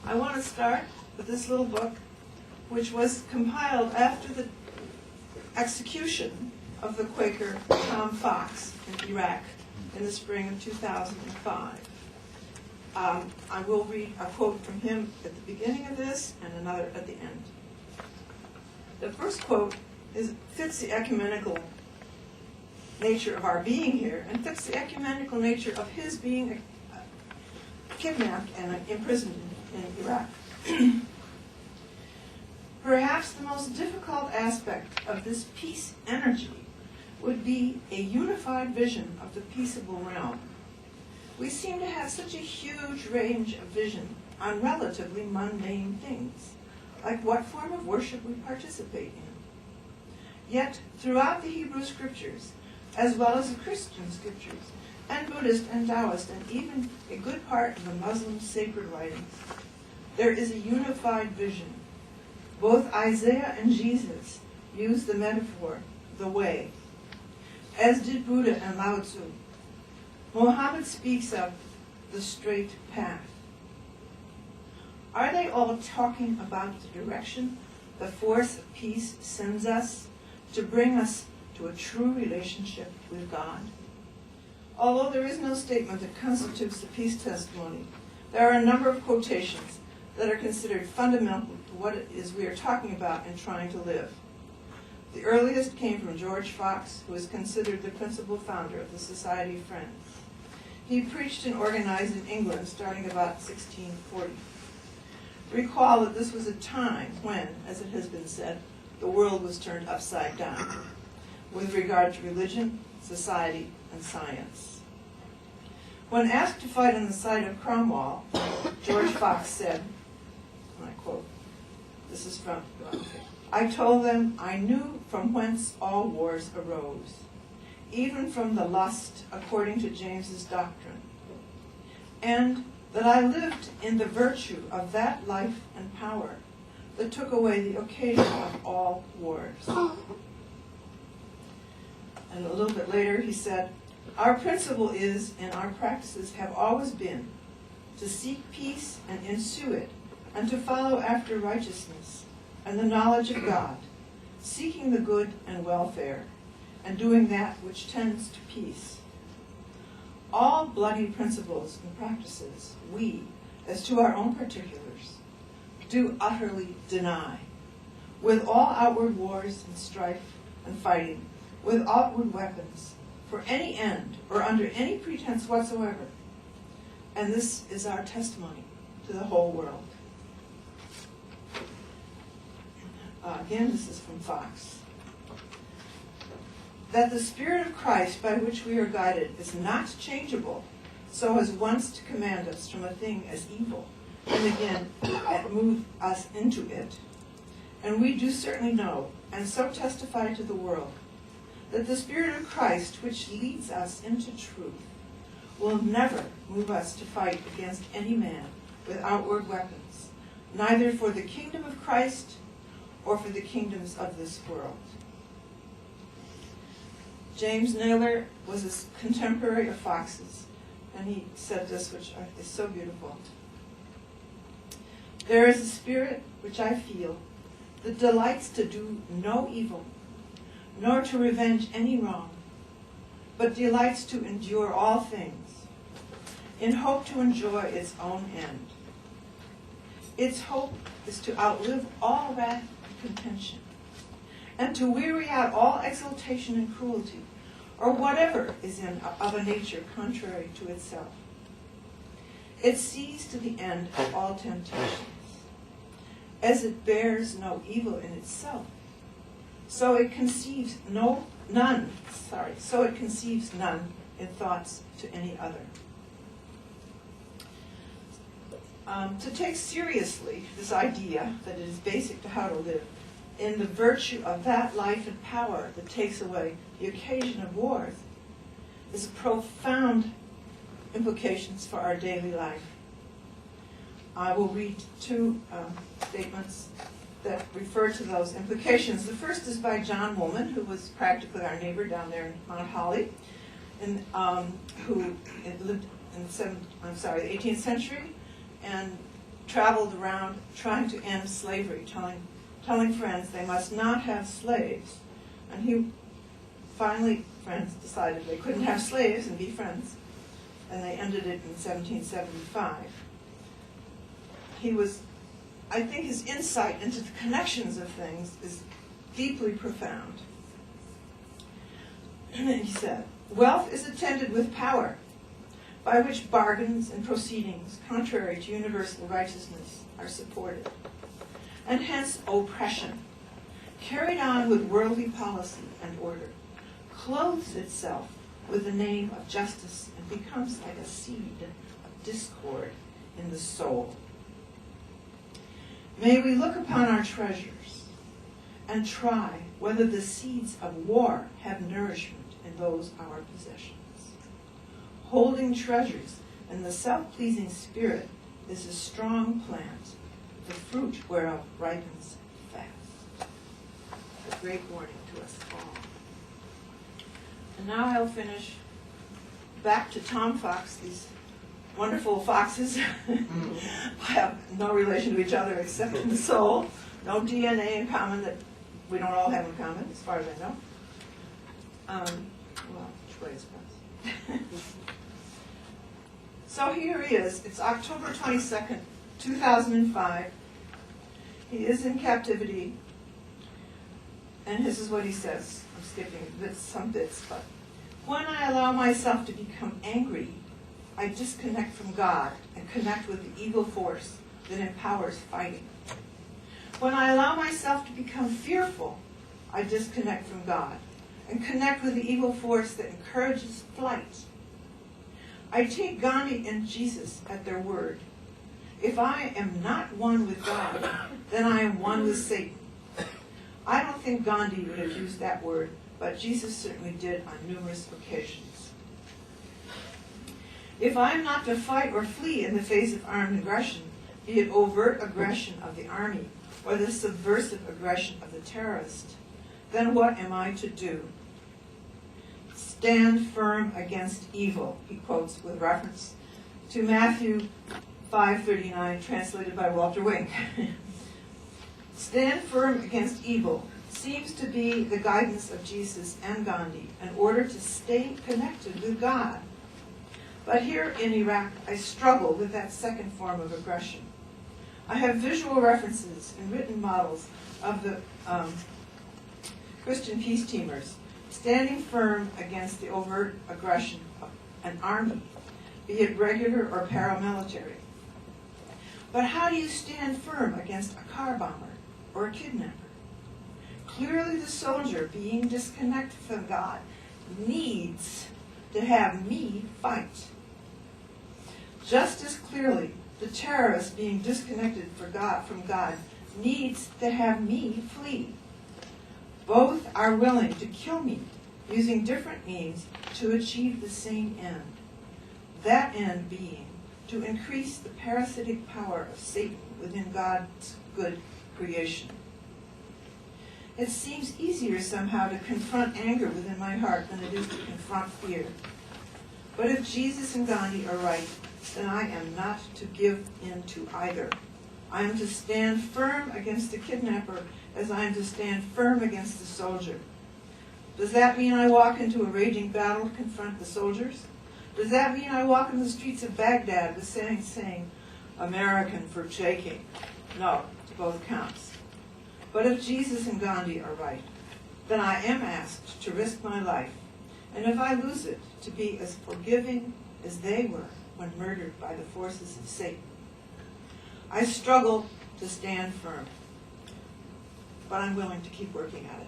I want to start with this little book, which was compiled after the execution of the Quaker Tom Fox in Iraq in the spring of 2005. I will read a quote from him at the beginning of this and another at the end. The first quote fits the ecumenical nature of our being here and fits the ecumenical nature of his being kidnapped and imprisoned in Iraq. Perhaps the most difficult aspect of this peace energy would be a unified vision of the peaceable realm. We seem to have such a huge range of vision on relatively mundane things, like what form of worship we participate in. Yet, throughout the Hebrew scriptures, as well as the Christian scriptures, and Buddhist and Taoist, and even a good part of the Muslim sacred writings, there is a unified vision. Both Isaiah and Jesus use the metaphor, the way, as did Buddha and Lao Tzu. Muhammad speaks of the straight path. Are they all talking about the direction the force of peace sends us to bring us to a true relationship with God? Although there is no statement that constitutes the peace testimony, there are a number of quotations that are considered fundamental to what it is we are talking about and trying to live. The earliest came from George Fox, who is considered the principal founder of the Society of Friends. He preached and organized in England starting about 1640. Recall that this was a time when, as it has been said, the world was turned upside down with regard to religion, society, and science. When asked to fight on the side of Cromwell, George Fox said, and I quote, this is from, I told them I knew from whence all wars arose, even from the lust according to James's doctrine, and that I lived in the virtue of that life and power that took away the occasion of all wars. And a little bit later he said, our principle is, and our practices have always been, to seek peace and ensue it, and to follow after righteousness and the knowledge of God, seeking the good and welfare, and doing that which tends to peace. All bloody principles and practices we, as to our own particulars, do utterly deny, with all outward wars and strife and fighting, with outward weapons, for any end or under any pretense whatsoever. And this is our testimony to the whole world. Again, this is from Fox. That the Spirit of Christ by which we are guided is not changeable, so as once to command us from a thing as evil, and again move us into it. And we do certainly know, and so testify to the world, that the Spirit of Christ which leads us into truth will never move us to fight against any man with outward weapons, neither for the kingdom of Christ or for the kingdoms of this world. James Naylor was a contemporary of Fox's, and he said this, which is so beautiful. There is a spirit which I feel that delights to do no evil, nor to revenge any wrong, but delights to endure all things, in hope to enjoy its own end. Its hope is to outlive all wrath and contention, and to weary out all exultation and cruelty, or whatever is of a nature contrary to itself. It sees to the end of all temptations. As it bears no evil in itself, so it conceives none in thoughts to any other. To take seriously this idea that it is basic to how to live in the virtue of that life and power that takes away the occasion of wars is profound implications for our daily life. I will read two statements that refer to those implications. The first is by John Woolman, who was practically our neighbor down there in Mount Holly, and who lived in the 18th century and traveled around trying to end slavery, telling friends they must not have slaves. And he finally, friends decided they couldn't have slaves and be friends, and they ended it in 1775. I think his insight into the connections of things is deeply profound. And he said, "Wealth is attended with power, by which bargains and proceedings contrary to universal righteousness are supported, and hence oppression, carried on with worldly policy and order, clothes itself with the name of justice and becomes like a seed of discord in the soul. May we look upon our treasures and try whether the seeds of war have nourishment in those our possessions. Holding treasures in the self-pleasing spirit is a strong plant, the fruit whereof ripens fast." A great warning to us all. And now I'll finish back to Tom Fox, these wonderful foxes. Have no relation to each other except in the soul. No DNA in common that we don't all have in common, as far as I know. Well, which way is best? So here he is. It's October 22nd, 2005. He is in captivity. And this is what he says. I'm skipping some bits, but when I allow myself to become angry, I disconnect from God and connect with the evil force that empowers fighting. When I allow myself to become fearful, I disconnect from God and connect with the evil force that encourages flight. I take Gandhi and Jesus at their word. If I am not one with God, then I am one with Satan. I don't think Gandhi would have used that word, but Jesus certainly did on numerous occasions. If I am not to fight or flee in the face of armed aggression, be it overt aggression of the army or the subversive aggression of the terrorist, then what am I to do? Stand firm against evil, he quotes with reference to Matthew 5:39, translated by Walter Wink. Stand firm against evil seems to be the guidance of Jesus and Gandhi in order to stay connected with God. But here in Iraq, I struggle with that second form of aggression. I have visual references and written models of the Christian peace teamers standing firm against the overt aggression of an army, be it regular or paramilitary. But how do you stand firm against a car bomber or a kidnapper? Clearly the soldier being disconnected from God needs to have me fight. Just as clearly, the terrorist being disconnected from God needs to have me flee. Both are willing to kill me using different means to achieve the same end. That end being to increase the parasitic power of Satan within God's good creation. It seems easier somehow to confront anger within my heart than it is to confront fear. But if Jesus and Gandhi are right, then I am not to give in to either. I am to stand firm against the kidnapper as I am to stand firm against the soldier. Does that mean I walk into a raging battle to confront the soldiers? Does that mean I walk in the streets of Baghdad with saying American for shaking? No, both counts. But if Jesus and Gandhi are right, then I am asked to risk my life, and if I lose it, to be as forgiving as they were when murdered by the forces of Satan. I struggle to stand firm, but I'm willing to keep working at it.